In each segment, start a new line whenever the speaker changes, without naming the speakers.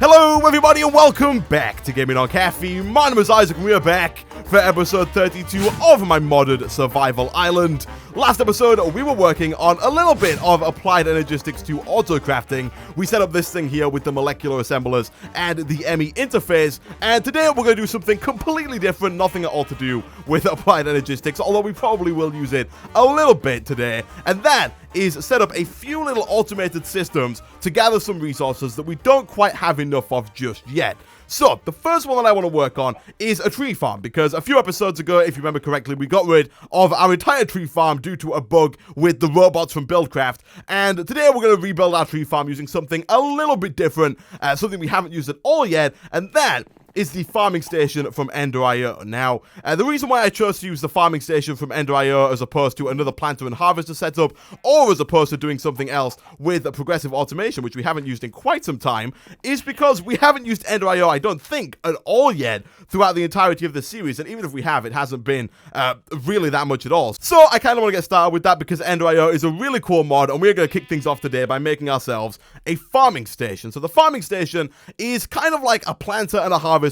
Hello everybody and welcome back to Gaming on Caffeine. My name is Isaac and we are back for episode 32 of my modded survival island. Last episode we were working on a little bit of applied energistics to auto crafting. We set up this thing here with the molecular assemblers and the ME interface, and today we're going to do something completely different, nothing at all to do with applied energistics, although we probably will use it a little bit today, and that is set up a few little automated systems to gather some resources that we don't quite have enough of just yet. So, the first one that I want to work on is a tree farm, because a few episodes ago, if you remember correctly, we got rid of our entire tree farm due to a bug with the robots from Buildcraft, and today we're going to rebuild our tree farm using something a little bit different, something we haven't used at all yet, and that is the farming station from Ender.io. Now, the reason why I chose to use the farming station from Ender.io as opposed to another planter and harvester setup, or as opposed to doing something else with a progressive automation, which we haven't used in quite some time, is because we haven't used Ender.io, I don't think, at all yet throughout the entirety of this series, and even if we have, it hasn't been really that much at all. So I kind of want to get started with that because Ender.io is a really cool mod, and we're going to kick things off today by making ourselves a farming station. So the farming station is kind of like a planter and a harvester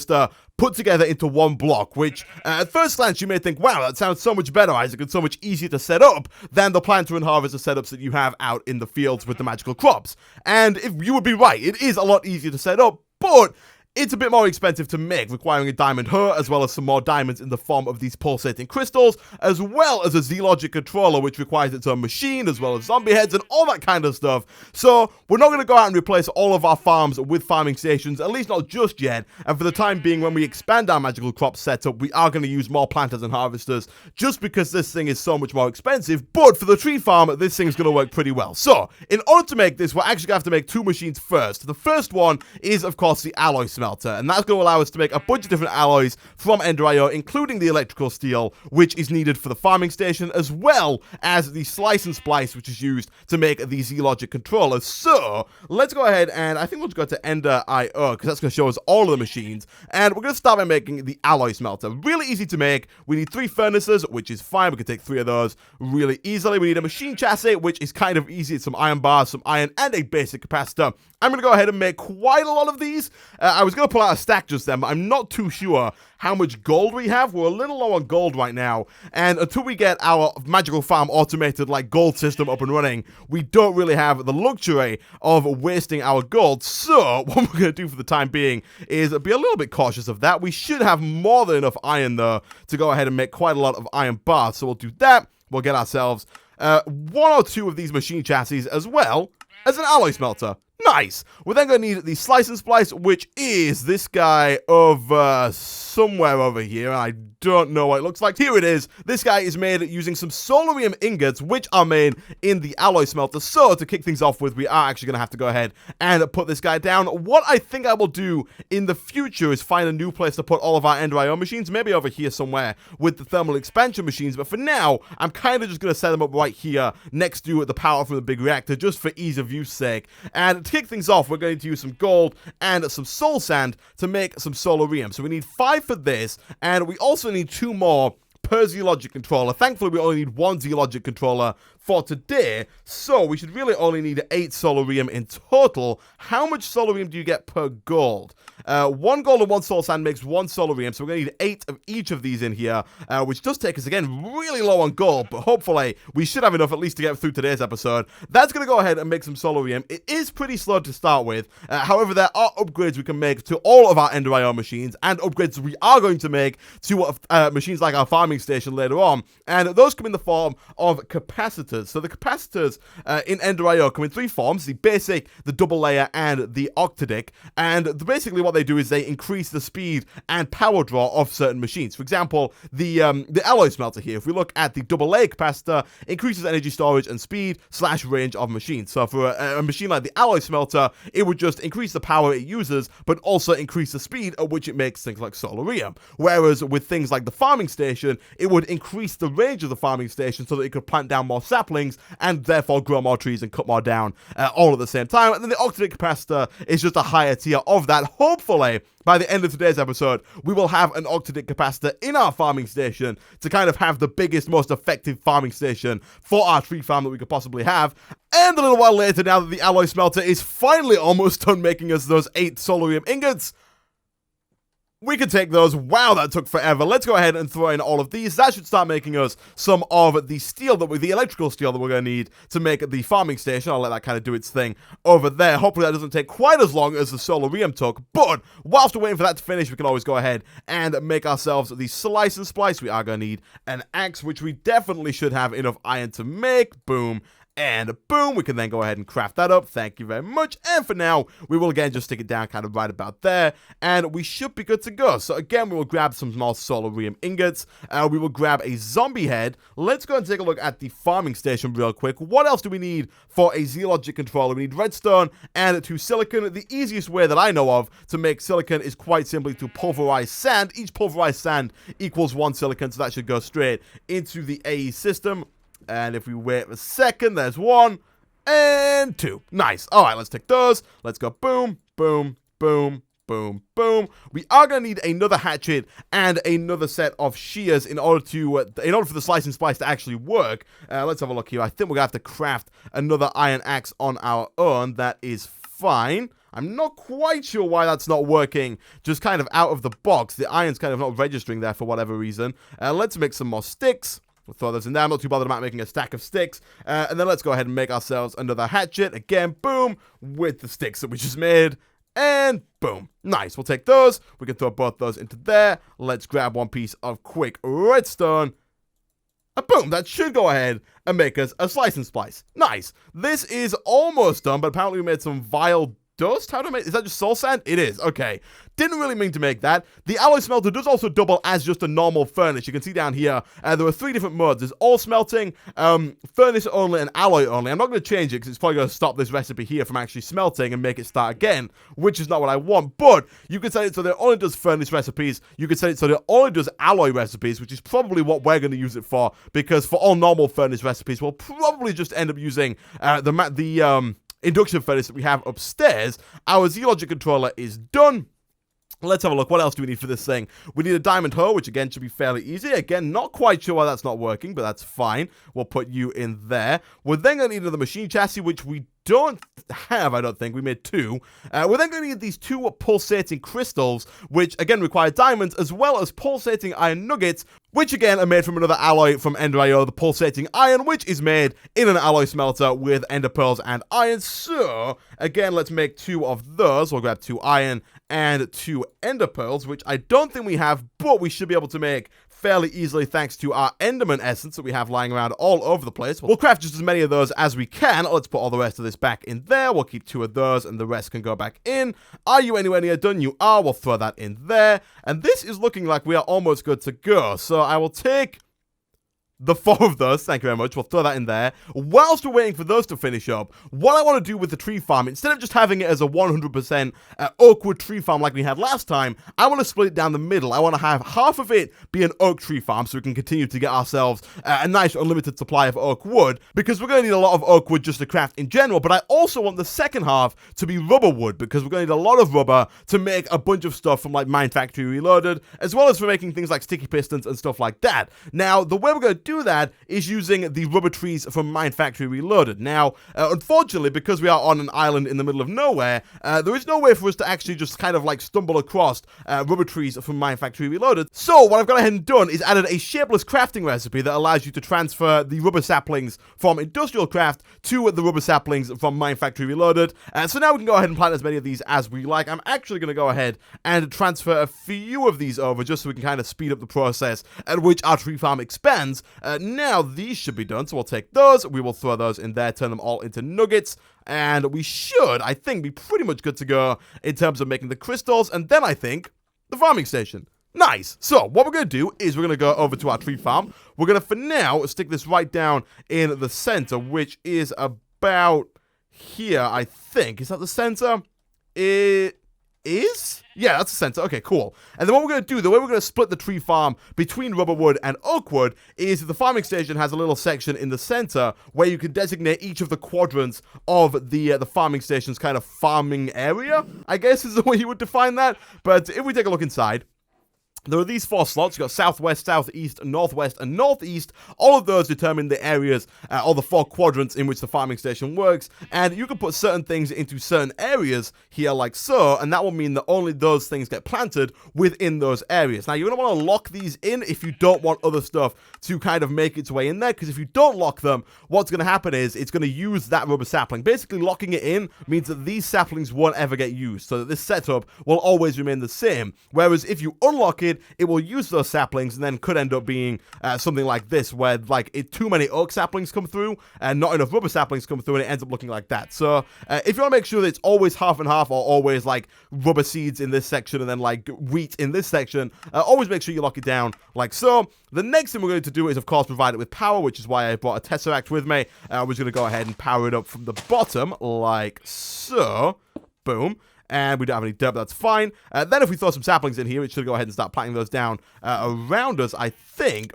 put together into one block, which at first glance you may think, wow, that sounds so much better, Isaac, and so much easier to set up than the planter and harvester setups that you have out in the fields with the magical crops. And if you would be right, it is a lot easier to set up, but it's a bit more expensive to make, requiring a diamond hurt, as well as some more diamonds in the form of these pulsating crystals, as well as a Z-Logic controller, which requires its own machine, as well as zombie heads and all that kind of stuff. So, we're not going to go out and replace all of our farms with farming stations, at least not just yet, and for the time being, when we expand our magical crop setup, we are going to use more planters and harvesters, just because this thing is so much more expensive, but for the tree farm, this thing's going to work pretty well. So, in order to make this, we're actually going to have to make two machines first. The first one is, of course, the alloy smelter, and that's going to allow us to make a bunch of different alloys from Ender.io, including the electrical steel, which is needed for the farming station, as well as the slice and splice, which is used to make the Z-Logic controllers. So, let's go ahead and I think we'll just go to Ender.io, because that's going to show us all of the machines, and we're going to start by making the alloy smelter. Really easy to make. We need 3 furnaces, which is fine. We can take 3 of those really easily. We need a machine chassis, which is kind of easy. It's some iron bars, some iron, and a basic capacitor. I'm going to go ahead and make quite a lot of these. I was going to pull out a stack just then, but I'm not too sure how much gold we have. We're a little low on gold right now, and until we get our magical farm automated like gold system up and running, we don't really have the luxury of wasting our gold. So what we're going to do for the time being is be a little bit cautious of that. We should have more than enough iron though to go ahead and make quite a lot of iron bars, so we'll do that. We'll get ourselves 1 or 2 of these machine chassis, as well as an alloy smelter. Nice! We're then going to need the slice and splice, which is this guy over somewhere over here, and I don't know what it looks like. Here it is. This guy is made using some solarium ingots, which are made in the alloy smelter. So, to kick things off with, we are actually going to have to go ahead and put this guy down. What I think I will do in the future is find a new place to put all of our Ender.io machines, maybe over here somewhere with the thermal expansion machines, but for now, I'm kind of just going to set them up right here next to the power from the big reactor, just for ease of use sake. And to kick things off, we're going to use some gold and some soul sand to make some solarium. So we need 5 for this, and we also need 2 more per Z-Logic controller. Thankfully, we only need 1 Z-Logic controller for today, so we should really only need 8 solarium in total. How much solarium do you get per gold? 1 gold and 1 soul sand makes 1 solarium, so we're going to need 8 of each of these in here, which does take us, again, really low on gold, but hopefully we should have enough at least to get through today's episode. That's going to go ahead and make some solarium. It is pretty slow to start with, however, there are upgrades we can make to all of our Ender.io machines, and upgrades we are going to make to machines like our farming station later on, and those come in the form of capacitors. So the capacitors in Ender.io come in 3 forms: the basic, the double layer, and the octadic, and basically what they do is they increase the speed and power draw of certain machines. For example, the alloy smelter here, if we look at the double layer capacitor, increases energy storage and speed / range of machines. So for a machine like the alloy smelter, it would just increase the power it uses, but also increase the speed at which it makes things like solarium. Whereas with things like the farming station, it would increase the range of the farming station so that it could plant down more saplings and therefore grow more trees and cut more down all at the same time. And then the octadic capacitor is just a higher tier of that. Hopefully hopefully, by the end of today's episode, we will have an octadic capacitor in our farming station to kind of have the biggest, most effective farming station for our tree farm that we could possibly have. And a little while later, now that the alloy smelter is finally almost done making us those 8 solarium ingots, we can take those. Wow, that took forever. Let's go ahead and throw in all of these. That should start making us some of the steel, the electrical steel that we're going to need to make the farming station. I'll let that kind of do its thing over there. Hopefully that doesn't take quite as long as the solarium took. But whilst we're waiting for that to finish, we can always go ahead and make ourselves the slice and splice. We are going to need an axe, which we definitely should have enough iron to make. Boom. And boom, we can then go ahead and craft that up. Thank you very much. And for now, we will again just stick it down kind of right about there. And we should be good to go. So again, we will grab some small solarium ingots. We will grab a zombie head. Let's go and take a look at the farming station real quick. What else do we need for a Z-Logic controller? We need redstone and 2 silicon. The easiest way that I know of to make silicon is quite simply to pulverize sand. Each pulverized sand equals 1 silicon, so that should go straight into the AE system. And if we wait a second, there's 1 and 2. Nice. All right, let's take those. Let's go boom, boom, boom, boom, boom. We are going to need another hatchet and another set of shears in order for the slice and splice to actually work. Let's have a look here. I think we're going to have to craft another iron axe on our own. That is fine. I'm not quite sure why that's not working, just kind of out of the box. The iron's kind of not registering there for whatever reason. Let's make some more sticks. We'll throw those in there. I'm not too bothered about making a stack of sticks. And then let's go ahead and make ourselves another hatchet. Again, boom, with the sticks that we just made. And boom. Nice. We'll take those. We can throw both those into there. Let's grab 1 piece of quick redstone. And boom, that should go ahead and make us a slice and splice. Nice. This is almost done, but apparently we made some vile dust? How do I make? Is that just soul sand? It is. Okay. Didn't really mean to make that. The alloy smelter does also double as just a normal furnace. You can see down here, there are 3 different modes. There's all smelting, furnace only, and alloy only. I'm not going to change it because it's probably going to stop this recipe here from actually smelting and make it start again, which is not what I want. But you can set it so that it only does furnace recipes. You can set it so that it only does alloy recipes, which is probably what we're going to use it for, because for all normal furnace recipes, we'll probably just end up using the induction furnace that we have upstairs. Our Z-Logic controller is done. Let's have a look. What else do we need for this thing? We need a diamond hoe, which again should be fairly easy. Again, not quite sure why that's not working, but that's fine. We'll put you in there. We're then going to need another machine chassis, which we don't have, I don't think. We made 2. We're then going to need these 2 pulsating crystals, which again require diamonds, as well as pulsating iron nuggets, which again are made from another alloy from Ender IO, the pulsating iron, which is made in an alloy smelter with ender pearls and iron. So again, let's make 2 of those. We'll grab 2 iron and 2 ender pearls, which I don't think we have, but we should be able to make fairly easily thanks to our enderman essence that we have lying around all over the place. We'll craft just as many of those as we can. Let's put all the rest of this back in there. We'll keep 2 of those and the rest can go back in. Are you anywhere near done? You are. We'll throw that in there. And this is looking like we are almost good to go. So I will take the 4 of those, thank you very much. We'll throw that in there. Whilst we're waiting for those to finish up, what I want to do with the tree farm, instead of just having it as a 100% oak wood tree farm like we had last time, I want to split it down the middle. I want to have half of it be an oak tree farm so we can continue to get ourselves a nice unlimited supply of oak wood, because we're going to need a lot of oak wood just to craft in general, but I also want the second half to be rubber wood, because we're going to need a lot of rubber to make a bunch of stuff from like Mine Factory Reloaded, as well as for making things like sticky pistons and stuff like that. Now, the way we're going to do that is using the rubber trees from Mine Factory Reloaded. Now, unfortunately, because we are on an island in the middle of nowhere, there is no way for us to actually just kind of like stumble across rubber trees from Mine Factory Reloaded. So what I've gone ahead and done is added a shapeless crafting recipe that allows you to transfer the rubber saplings from Industrial Craft to the rubber saplings from Mine Factory Reloaded. So now we can go ahead and plant as many of these as we like. I'm actually going to go ahead and transfer a few of these over just so we can kind of speed up the process at which our tree farm expands. Now these should be done, so we'll take those, we will throw those in there, turn them all into nuggets, and we should, I think, be pretty much good to go in terms of making the crystals, and then I think the farming station. Nice. So what we're going to do is we're going to go over to our tree farm. We're going to, for now, stick this right down in the center, which is about here, I think. Is that the center? It is? Yeah, that's the center. Okay, cool. And then what we're going to do, the way we're going to split the tree farm between rubberwood and oakwood is the farming station has a little section in the center where you can designate each of the quadrants of the farming station's kind of farming area, I guess is the way you would define that. But if we take a look inside, there are these 4 slots. You've got southwest, southeast, northwest, and northeast. All of those determine the areas, or the 4 quadrants in which the farming station works. And you can put certain things into certain areas here like so, and that will mean that only those things get planted within those areas. Now, you're going to want to lock these in if you don't want other stuff to kind of make its way in there, because if you don't lock them, what's going to happen is it's going to use that rubber sapling. Basically, locking it in means that these saplings won't ever get used, so that this setup will always remain the same. Whereas if you unlock it, it will use those saplings and then could end up being something like this, where like too many oak saplings come through and not enough rubber saplings come through, and it ends up looking like that. So if you want to make sure that it's always half and half, or always like rubber seeds in this section and then like wheat in this section, always make sure you lock it down like so. The next thing we're going to do is, of course, provide it with power, which is why I brought a tesseract with me. We're just going to go ahead and power it up from the bottom like so. Boom. And we don't have any dirt, but that's fine. Then if we throw some saplings in here, it should go ahead and start planting those down around us, I think.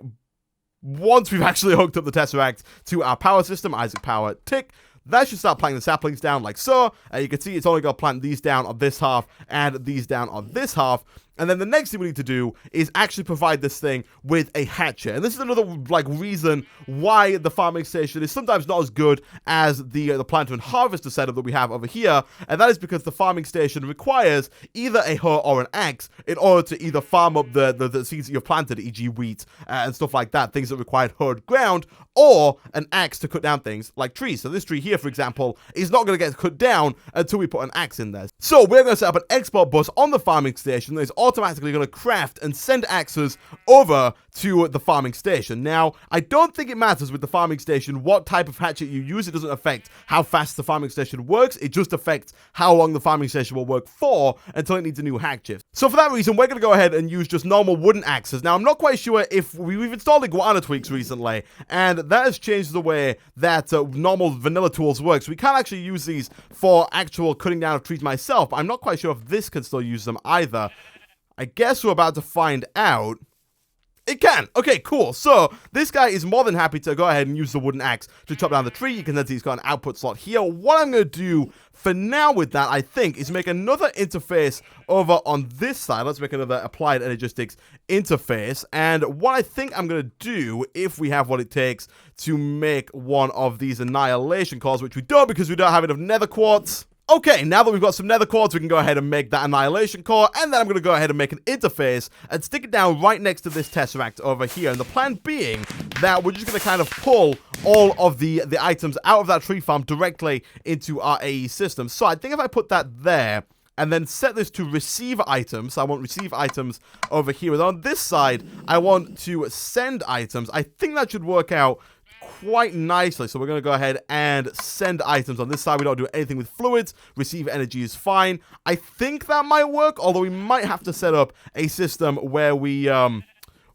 Once we've actually hooked up the Tesseract to our power system, Isaac Power, tick, that should start planting the saplings down like so. You can see it's only going to plant these down on this half and these down on this half. And then the next thing we need to do is actually provide this thing with a hatchet. And this is another like reason why the farming station is sometimes not as good as the planter and harvester setup that we have over here. And that is because the farming station requires either a hoe or an axe in order to either farm up the seeds that you've planted, e.g. wheat and stuff like that, things that require hoed ground, or an axe to cut down things like trees. So this tree here, for example, is not going to get cut down until we put an axe in there. So we're going to set up an export bus on the farming station that is automatically going to craft and send axes over to the farming station. Now, I don't think it matters with the farming station what type of hatchet you use. It doesn't affect how fast the farming station works. It just affects how long the farming station will work for until it needs a new hatchet. So for that reason, we're going to go ahead and use just normal wooden axes. Now, I'm not quite sure if we've installed iguana tweaks recently, and that has changed the way that normal vanilla tools work. So we can't actually use these for actual cutting down of trees myself, but I'm not quite sure if this can still use them either. I guess we're about to find out. It can. Okay, cool. So this guy is more than happy to go ahead and use the wooden axe to chop down the tree. You can see he's got an output slot here. What I'm going to do for now with that, I think, is make another interface over on this side. Let's make another applied energistics interface. And what I think I'm going to do, if we have what it takes to make one of these annihilation cores, which we don't because we don't have enough nether quartz. Okay, now that we've got some nether quartz, we can go ahead and make that annihilation core, and then I'm going to go ahead and make an interface and stick it down right next to this tesseract over here. And the plan being that we're just going to kind of pull all of the items out of that tree farm directly into our AE system. So I think if I put that there, and then set this to receive items. So I want receive items over here. And on this side, I want to send items. I think that should work out quite nicely. So we're going to go ahead and send items. On this side, we don't do anything with fluids. Receive energy is fine. I think that might work, although we might have to set up a system where we have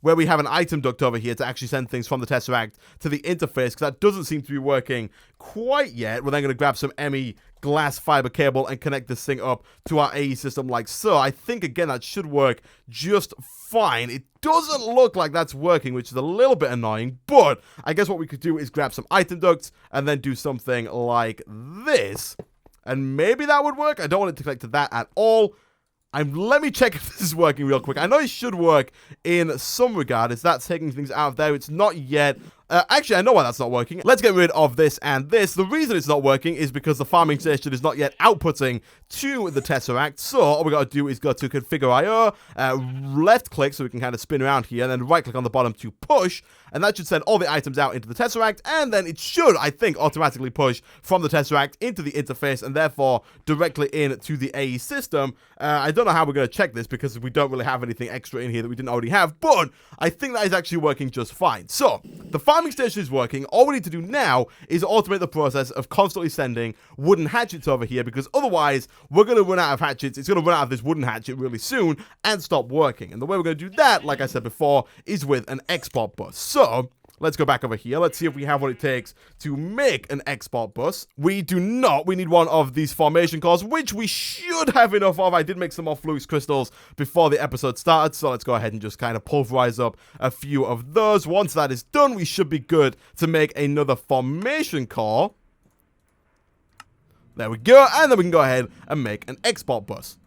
an item duct over here to actually send things from the Tesseract to the interface, because that doesn't seem to be working quite yet. We're then going to grab some ME glass fiber cable and connect this thing up to our AE system like so. I think, again, that should work just fine. It doesn't look like that's working, which is a little bit annoying, but I guess what we could do is grab some item ducts and then do something like this, and maybe that would work. I don't want it to connect to that at all. Let me check if this is working real quick. I know it should work in some regard. Is that taking things out of there? It's not yet. Actually, I know why that's not working. Let's get rid of this and this. The reason it's not working is because the farming station is not yet outputting to the Tesseract. So all we got to do is go to Configure IO, left click so we can kind of spin around here, and then right click on the bottom to push. And that should send all the items out into the Tesseract. And then it should, I think, automatically push from the Tesseract into the interface and therefore directly into the AE system. I don't know how we're going to check this because we don't really have anything extra in here that we didn't already have. But I think that is actually working just fine. So the farming station is working. All we need to do now is automate the process of constantly sending wooden hatchets over here, because otherwise we're going to run out of hatchets. It's going to run out of this wooden hatchet really soon and stop working. And the way we're going to do that, like I said before, is with an export bus. So Let's go back over here. Let's see if we have what it takes to make an export bus. We do not. We need one of these formation cores, which we should have enough of. I did make some more flux crystals before the episode started, so let's go ahead and just kind of pulverize up a few of those. Once that is done, we should be good to make another formation core. There we go, and then we can go ahead and make an export bus.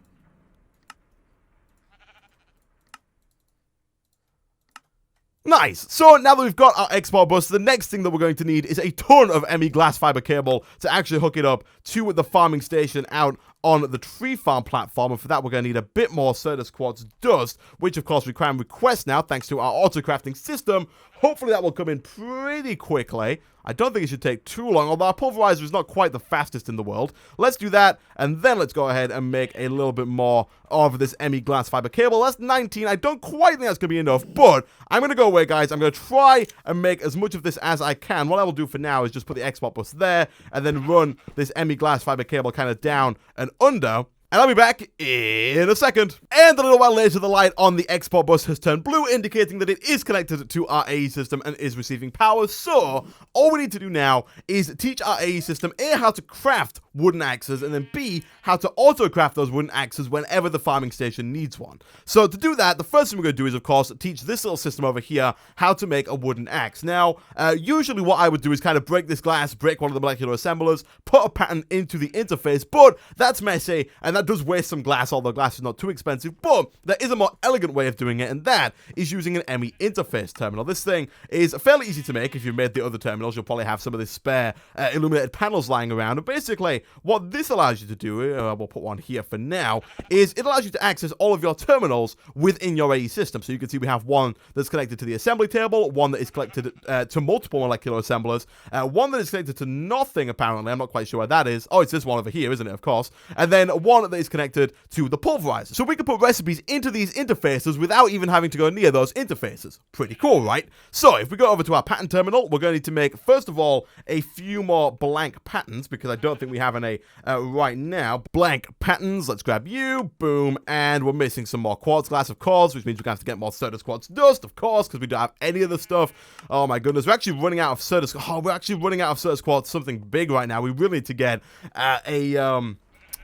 Nice. So now that we've got our export bus, the next thing that we're going to need is a ton of ME glass fiber cable to actually hook it up to the farming station out on the tree farm platform, and for that we're going to need a bit more Certus quartz dust, which of course we can request now thanks to our auto crafting system. Hopefully that will come in pretty quickly. I don't think it should take too long, although our pulverizer is not quite the fastest in the world. Let's do that, and then let's go ahead and make a little bit more of this ME glass fiber cable. That's 19. I don't quite think that's going to be enough, but I'm going to go away, guys. I'm going to try and make as much of this as I can. What I will do for now is just put the export bus there, and then run this ME glass fiber cable kind of down and under. And I'll be back in a second. And a little while later, the light on the export bus has turned blue, indicating that it is connected to our AE system and is receiving power. So, all we need to do now is teach our AE system, A, how to craft wooden axes, and then B, how to auto-craft those wooden axes whenever the farming station needs one. So, to do that, the first thing we're going to do is, of course, teach this little system over here how to make a wooden axe. Now, usually what I would do is kind of break this glass, break one of the molecular assemblers, put a pattern into the interface, but that's messy, and that does waste some glass, although glass is not too expensive. But there is a more elegant way of doing it, and that is using an ME interface terminal. This thing is fairly easy to make. If you've made the other terminals, you'll probably have some of this spare illuminated panels lying around. And basically, what this allows you to do, we'll put one here for now, is it allows you to access all of your terminals within your AE system. So you can see we have one that's connected to the assembly table, one that is connected to multiple molecular assemblers, one that is connected to nothing, apparently. I'm not quite sure where that is. Oh, it's this one over here, isn't it? Of course. And then one that is connected to the pulverizer. So we can put recipes into these interfaces without even having to go near those interfaces. Pretty cool, right? So if we go over to our pattern terminal, we're going to need to make, first of all, a few more blank patterns, because I don't think we have any right now. Blank patterns, let's grab you, boom, and we're missing some more quartz glass, of course, which means we're going to have to get more Certus quartz dust, of course, because we don't have any of the stuff. Oh my goodness, we're actually running out of Certus quartz, something big right now. We really need to get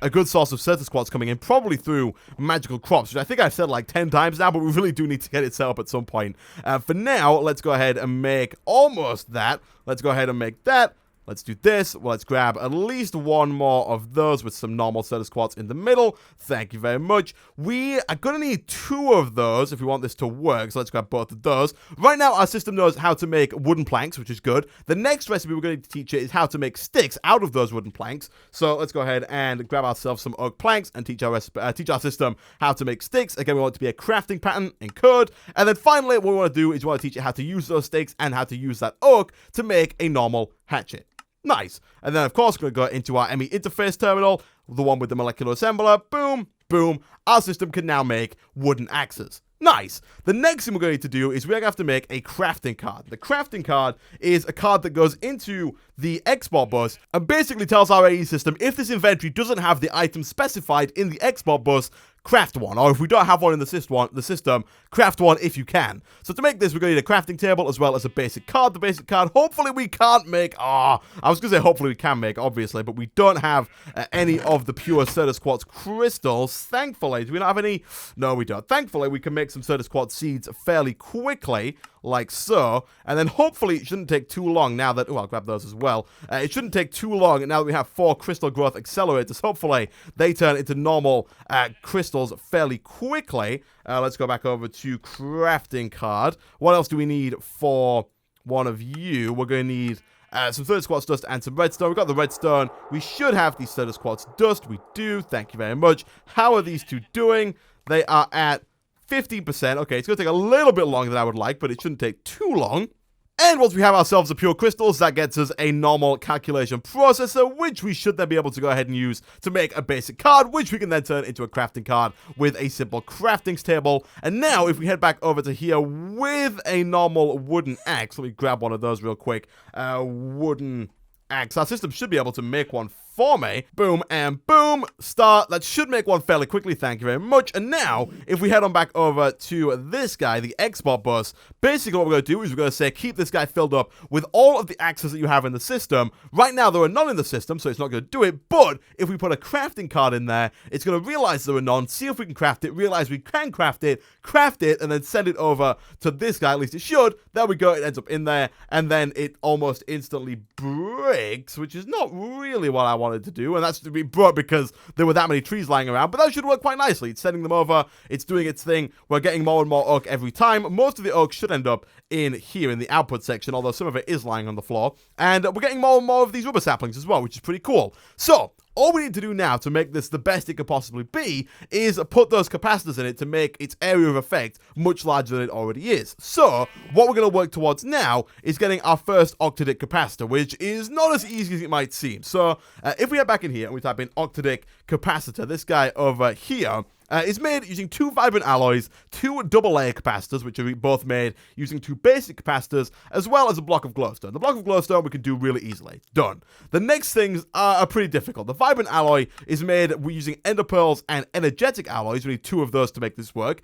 a good source of Certus quartz coming in, probably through magical crops, which I think I've said like 10 times now, but we really do need to get it set up at some point. For now, let's go ahead and make almost that. Let's go ahead and make that. Let's do this. Well, let's grab at least one more of those with some normal Certus quartz in the middle. Thank you very much. We are going to need 2 of those if we want this to work, so let's grab both of those. Right now, our system knows how to make wooden planks, which is good. The next recipe we're going to teach it is how to make sticks out of those wooden planks. So let's go ahead and grab ourselves some oak planks and teach our system how to make sticks. Again, we want it to be a crafting pattern in code. And then finally, what we want to do is we want to teach it how to use those sticks and how to use that oak to make a normal hatchet. Nice. And then, of course, we're going to go into our ME interface terminal, the one with the molecular assembler. Boom, boom. Our system can now make wooden axes. Nice. The next thing we're going to need to do is we're going to have to make a crafting card. The crafting card is a card that goes into the export bus and basically tells our AE system if this inventory doesn't have the item specified in the export bus, craft one, or if we don't have one in the system, craft one if you can. So to make this, we're going to need a crafting table as well as a basic card. The basic card, hopefully we can't make, I was going to say hopefully we can make, obviously, but we don't have any of the pure Certus quartz crystals, thankfully. Do we not have any? No, we don't. Thankfully, we can make some Certus quartz seeds fairly quickly, like so, and then hopefully it shouldn't take too long now that, I'll grab those as well. It shouldn't take too long now that we have 4 crystal growth accelerators. Hopefully they turn into normal crystals fairly quickly. Let's go back over to crafting card. What else do we need for one of you? We're going to need some Certus quartz dust and some redstone. We've got the redstone. We should have the Certus quartz dust. We do. Thank you very much. How are these two doing? They are at 15%. Okay, it's going to take a little bit longer than I would like, but it shouldn't take too long. And once we have ourselves the pure crystals, that gets us a normal calculation processor, which we should then be able to go ahead and use to make a basic card, which we can then turn into a crafting card with a simple crafting table. And now, if we head back over to here with a normal wooden axe, let me grab one of those real quick. Wooden axe. Our system should be able to make one for me. Boom and boom. Start. That should make one fairly quickly, thank you very much. And now, if we head on back over to this guy, the export bus, basically what we're going to do is we're going to say keep this guy filled up with all of the axes that you have in the system. Right now, there are none in the system, so it's not going to do it, but if we put a crafting card in there, it's going to realize there are none, see if we can craft it, realize we can craft it, and then send it over to this guy, at least it should. There we go, it ends up in there, and then it almost instantly breaks, which is not really what I wanted to do, and that's to be brought because there were that many trees lying around, but that should work quite nicely. It's sending them over, it's doing its thing, we're getting more and more oak every time. Most of the oak should end up in here in the output section, although some of it is lying on the floor, and we're getting more and more of these rubber saplings as well, which is pretty cool. So, all we need to do now to make this the best it could possibly be is put those capacitors in it to make its area of effect much larger than it already is. So, what we're going to work towards now is getting our first octadic capacitor, which is not as easy as it might seem. So, if we head back in here and we type in octadic capacitor, this guy over here, is made using 2 vibrant alloys, 2 double layer capacitors, which are both made using 2 basic capacitors, as well as a block of glowstone. The block of glowstone we can do really easily. Done. The next things are pretty difficult. The vibrant alloy is made using ender pearls and energetic alloys. We need 2 of those to make this work.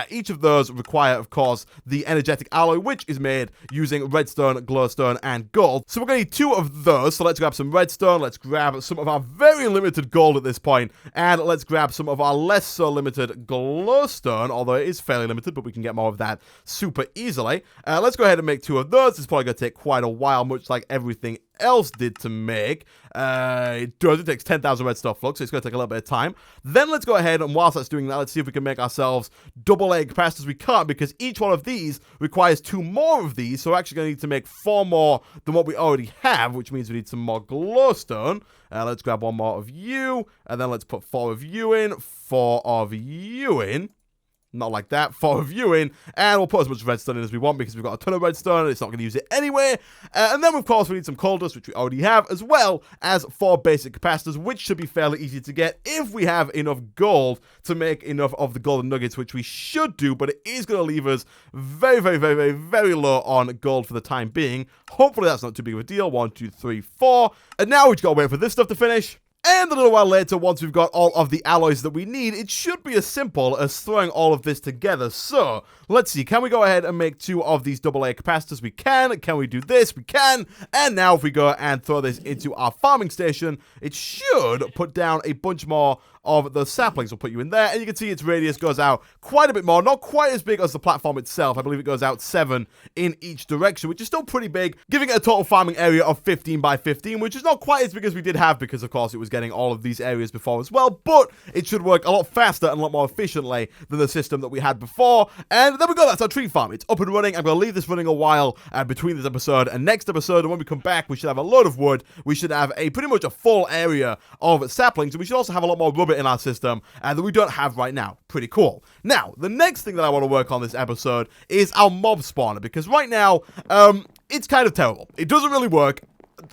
Each of those require, of course, the energetic alloy, which is made using redstone, glowstone, and gold. So we're going to need 2 of those. So let's grab some redstone, let's grab some of our very limited gold at this point, and let's grab some of our less so limited glowstone, although it is fairly limited, but we can get more of that super easily. Let's go ahead and make 2 of those. It's probably going to take quite a while, much like everything else did to make. It does. It takes 10,000 redstone flux, so it's going to take a little bit of time. Then let's go ahead, and whilst that's doing that, let's see if we can make ourselves double layer capacitors. We can't, because each one of these requires 2 more of these, so we're actually going to need to make 4 more than what we already have, which means we need some more glowstone. Let's grab 1 more of you, and then let's put 4 of you in, 4 of you in. Not like that, 4 of you in, and we'll put as much redstone in as we want because we've got a ton of redstone and it's not going to use it anyway. And then, of course, we need some coal dust, which we already have, as well as 4 basic capacitors, which should be fairly easy to get if we have enough gold to make enough of the golden nuggets, which we should do, but it is going to leave us very, very, very, very, very low on gold for the time being. Hopefully that's not too big of a deal. 1, 2, 3, 4. And now we've got to wait for this stuff to finish. And a little while later, once we've got all of the alloys that we need, it should be as simple as throwing all of this together. So, let's see, can we go ahead and make 2 of these double layer capacitors? We can. Can we do this? We can. And now if we go and throw this into our farming station, it should put down a bunch more of the saplings. We'll put you in there, and you can see its radius goes out quite a bit more. Not quite as big as the platform itself. I believe it goes out 7 in each direction, which is still pretty big, giving it a total farming area of 15 by 15, which is not quite as big as we did have, because of course it was getting all of these areas before as well, but it should work a lot faster and a lot more efficiently than the system that we had before. And there we go, that's our tree farm. It's up and running. I'm going to leave this running a while between this episode and next episode, and when we come back, we should have a load of wood. We should have pretty much a full area of saplings, and we should also have a lot more rubber in our system that we don't have right now. Pretty cool. Now, the next thing that I want to work on this episode is our mob spawner, because right now, it's kind of terrible. It doesn't really work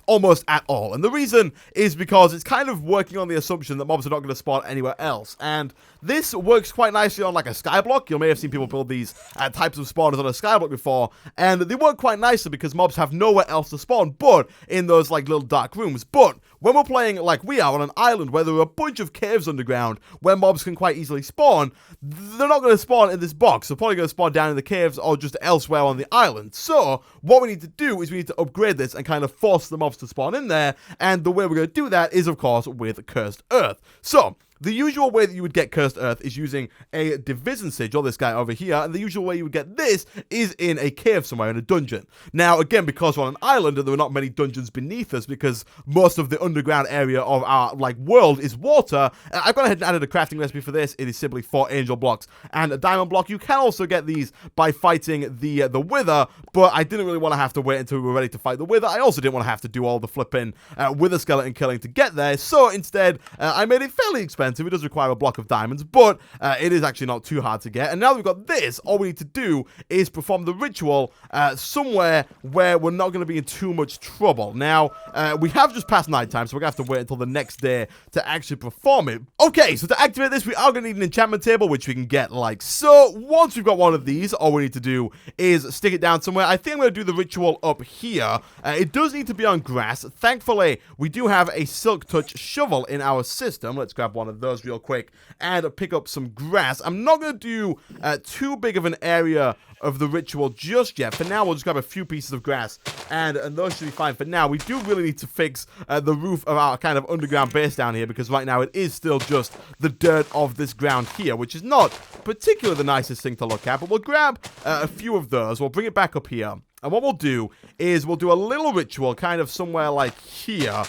almost at all, and the reason is because it's kind of working on the assumption that mobs are not going to spawn anywhere else, and this works quite nicely on like a skyblock. You may have seen people build these types of spawners on a skyblock before, and they work quite nicely because mobs have nowhere else to spawn but in those like little dark rooms. But when we're playing like we are on an island where there are a bunch of caves underground where mobs can quite easily spawn, they're not going to spawn in this box. They're probably going to spawn down in the caves or just elsewhere on the island. So what we need to do is we need to upgrade this and kind of force the mobs to spawn in there, and the way we're going to do that is of course with cursed earth. So the usual way that you would get cursed earth is using a division sigil, this guy over here, and the usual way you would get this is in a cave somewhere, in a dungeon. Now, again, because we're on an island and there are not many dungeons beneath us, because most of the underground area of our, like, world is water, I've gone ahead and added a crafting recipe for this. It is simply 4 angel blocks and a diamond block. You can also get these by fighting the wither, but I didn't really want to have to wait until we were ready to fight the wither. I also didn't want to have to do all the flipping wither skeleton killing to get there, so instead, I made it fairly expensive expensive. It does require a block of diamonds, but it is actually not too hard to get. And now that we've got this, all we need to do is perform the ritual somewhere where we're not going to be in too much trouble. Now, we have just passed nighttime, so we're going to have to wait until the next day to actually perform it. Okay, so to activate this, we are going to need an enchantment table, which we can get like so. Once we've got one of these, all we need to do is stick it down somewhere. I think I'm going to do the ritual up here. It does need to be on grass. Thankfully, we do have a silk touch shovel in our system. Let's grab one of those real quick and pick up some grass. I'm not going to do too big of an area of the ritual just yet. For now, we'll just grab a few pieces of grass, and those should be fine for now. We do really need to fix the roof of our kind of underground base down here, because right now it is still just the dirt of this ground here, which is not particularly the nicest thing to look at, but we'll grab a few of those. We'll bring it back up here, and what we'll do is we'll do a little ritual kind of somewhere like here,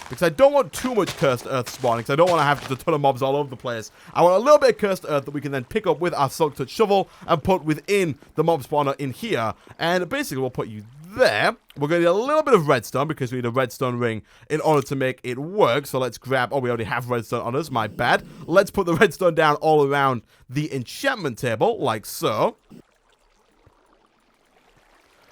because I don't want too much cursed earth spawning, because I don't want to have just a ton of mobs all over the place. I want a little bit of cursed earth that we can then pick up with our silk touch shovel and put within the mob spawner in here. And basically, we'll put you there. We're going to need a little bit of redstone, because we need a redstone ring in order to make it work. So let's grab... Oh, we already have redstone on us. My bad. Let's put the redstone down all around the enchantment table, like so.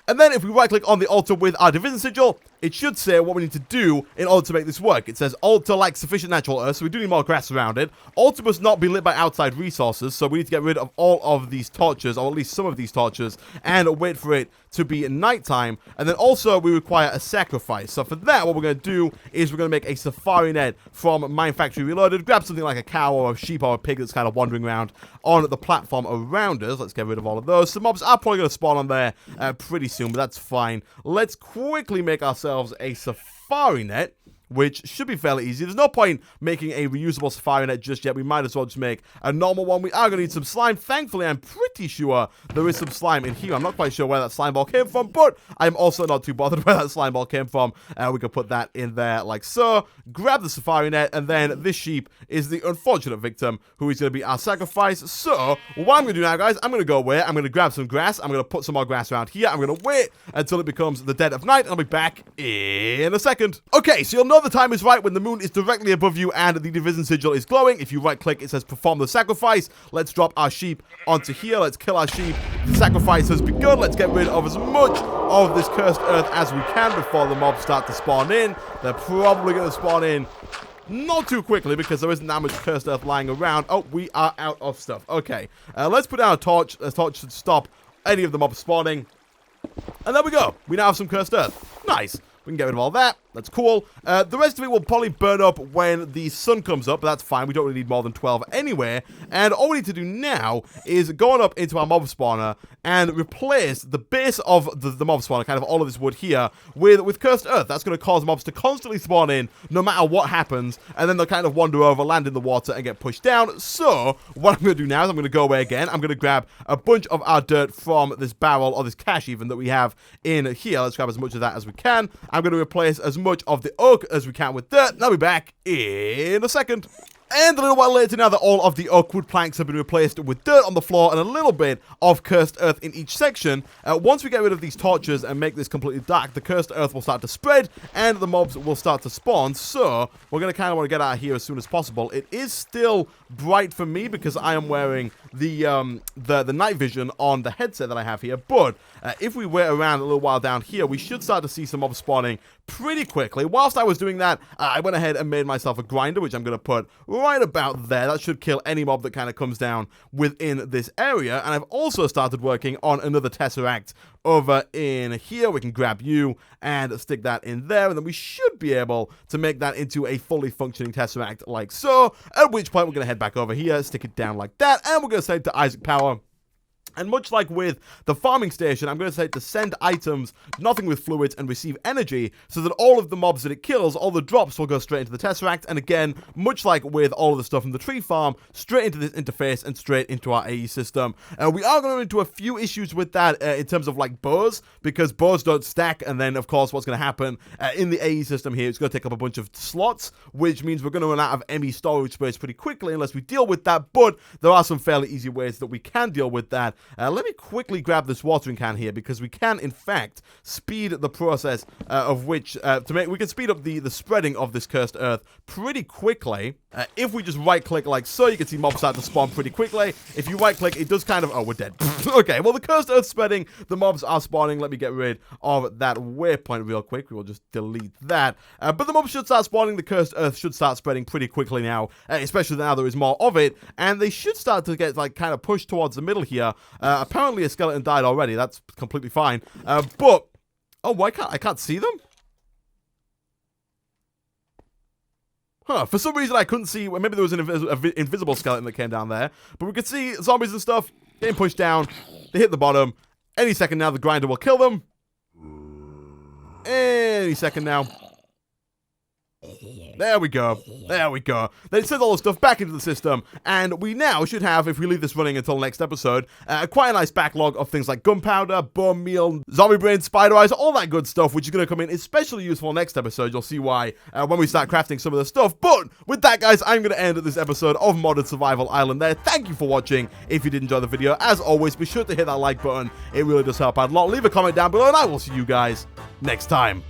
And then if we right-click on the altar with our division sigil, it should say what we need to do in order to make this work. It says altar lacks sufficient natural earth, so we do need more grass around it. Altar must not be lit by outside resources, so we need to get rid of all of these torches, or at least some of these torches, and wait for it to be nighttime. And then also we require a sacrifice. So for that, what we're going to do is we're going to make a safari net from Mine Factory Reloaded. Grab something like a cow or a sheep or a pig that's kind of wandering around on the platform around us. Let's get rid of all of those. Some mobs are probably going to spawn on there pretty soon, but that's fine. Let's quickly make ourselves a safari net, which should be fairly easy. There's no point making a reusable safari net just yet. We might as well just make a normal one. We are going to need some slime. Thankfully, I'm pretty sure there is some slime in here. I'm not quite sure where that slime ball came from, but I'm also not too bothered where that slime ball came from. We can put that in there like so. Grab the safari net, and then this sheep is the unfortunate victim who is going to be our sacrifice. So what I'm going to do now, guys, I'm going to go away. I'm going to grab some grass. I'm going to put some more grass around here. I'm going to wait until it becomes the dead of night, and I'll be back in a second. Okay, so you'll know the time is right when the moon is directly above you and the division sigil is glowing. If you right click, it says perform the sacrifice. Let's drop our sheep onto here. Let's kill our sheep. The sacrifice has begun. Let's get rid of as much of this cursed earth as we can before the mobs start to spawn in. They're probably going to spawn in not too quickly, because there isn't that much cursed earth lying around. Oh, we are out of stuff. Okay, let's put down a torch. A torch should stop any of the mobs spawning. And there we go. We now have some cursed earth. Nice. We can get rid of all that. That's cool. The rest of it will probably burn up when the sun comes up, but that's fine. We don't really need more than 12 anyway. And all we need to do now is go on up into our mob spawner and replace the base of the mob spawner, kind of all of this wood here, with cursed earth. That's going to cause mobs to constantly spawn in, no matter what happens, and then they'll kind of wander over, land in the water, and get pushed down. So what I'm going to do now is I'm going to go away again. I'm going to grab a bunch of our dirt from this barrel, or this cache even, that we have in here. Let's grab as much of that as we can. I'm going to replace as much of the oak as we can with dirt, and I'll be back in a second. And a little while later, now that all of the oak wood planks have been replaced with dirt on the floor and a little bit of cursed earth in each section, once we get rid of these torches and make this completely dark, the cursed earth will start to spread and the mobs will start to spawn. So we're going to kind of want to get out of here as soon as possible. It is still bright for me because I am wearing the night vision on the headset that I have here, but if we wait around a little while down here, we should start to see some mobs spawning pretty quickly. Whilst I was doing that, I went ahead and made myself a grinder, which I'm going to put right about there. That should kill any mob that kind of comes down within this area. And I've also started working on another tesseract over in here. We can grab you and stick that in there, and then we should be able to make that into a fully functioning tesseract like so, at which point we're going to head back over here, stick it down like that, and we're going to send it to Isaac Power. And much like with the farming station, I'm going to say to send items, nothing with fluids, and receive energy, so that all of the mobs that it kills, all the drops will go straight into the Tesseract. And again, much like with all of the stuff from the tree farm, straight into this interface and straight into our AE system. We are going to run into a few issues with that in terms of like bows, because bows don't stack. And then, of course, what's going to happen in the AE system here, it's going to take up a bunch of slots, which means we're going to run out of ME storage space pretty quickly unless we deal with that. But there are some fairly easy ways that we can deal with that. Let me quickly grab this watering can here, because we can, in fact, speed the process of which, we can speed up the spreading of this cursed earth pretty quickly. If we just right-click like so, you can see mobs start to spawn pretty quickly. If you right-click, it does kind of... Oh, we're dead. Okay, well, the cursed earth spreading, the mobs are spawning. Let me get rid of that waypoint real quick. We will just delete that. But the mobs should start spawning. The cursed earth should start spreading pretty quickly now, especially now there is more of it. And they should start to get, like, kind of pushed towards the middle here. Apparently, a skeleton died already. That's completely fine. But... Oh, why can't... I can't see them? Huh, for some reason I couldn't see, well, maybe there was an invisible skeleton that came down there, but we could see zombies and stuff getting pushed down. They hit the bottom. Any second now, the grinder will kill them. Any second now. There we go. There we go. They sent all the stuff back into the system, and we now should have, if we leave this running until next episode, quite a nice backlog of things like gunpowder, bone meal, zombie brain, spider eyes, all that good stuff, which is going to come in especially useful next episode. You'll see why when we start crafting some of the stuff. But with that, guys, I'm going to end this episode of Modded Survival Island there. Thank you for watching. If you did enjoy the video, as always, be sure to hit that like button. It really does help out a lot. Leave a comment down below, and I will see you guys next time.